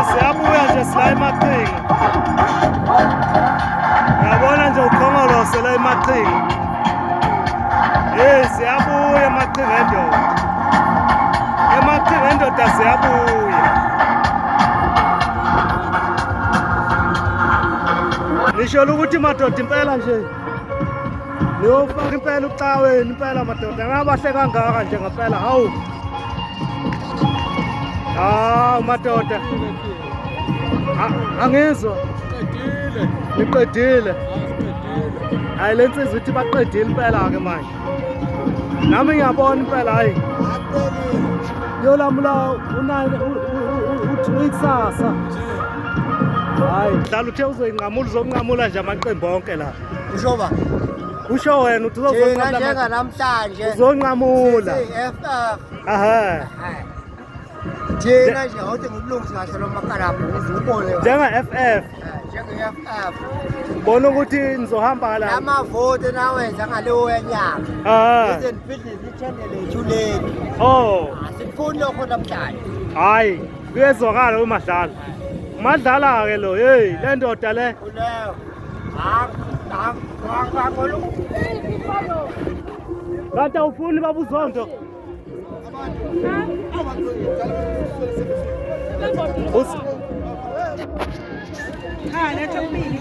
siyabuya nje sila emaqhinga. Uyabona nje ukhongolose la emaqhinga. Siyabuya emaqhinga endoda. Emaqhinga endoda siyabuya. Nisho ukuthi madoda impela nje. Niyofaka impela ucaweni impela madoda. Ngabahle kangaka nje ngempela. Hawu. Madoda. Angizwa. Niqedile. Hayi lensizwe uthi baqedile impela ke manje. Nami ngiyabona impela hayi. Yolamula unayini uyikusasa. Hayi, dlala uthe uzoyinqamula uzonqamula nje amaqembu onke la. Usho ba? Usho wena uthi uzonqamula njenga namhlanje. Uzonqamula. FF. Aha. Thina nje awuthi ngibulungisa kahle lo makalapho uzubone. Njenga FF. Njenga FF. Bona ukuthi nizohamba la. Amavote nawenza ngaleyo nyanga. Ize niphinde zithandele ethuleni. Asifuni lokho namhlanje. Hayi, kuyezwakala umadlala. Madlala ke lo, hey, le ndoda le. Uleyo. Kanti awufuni baba uZondo? Letha kubili.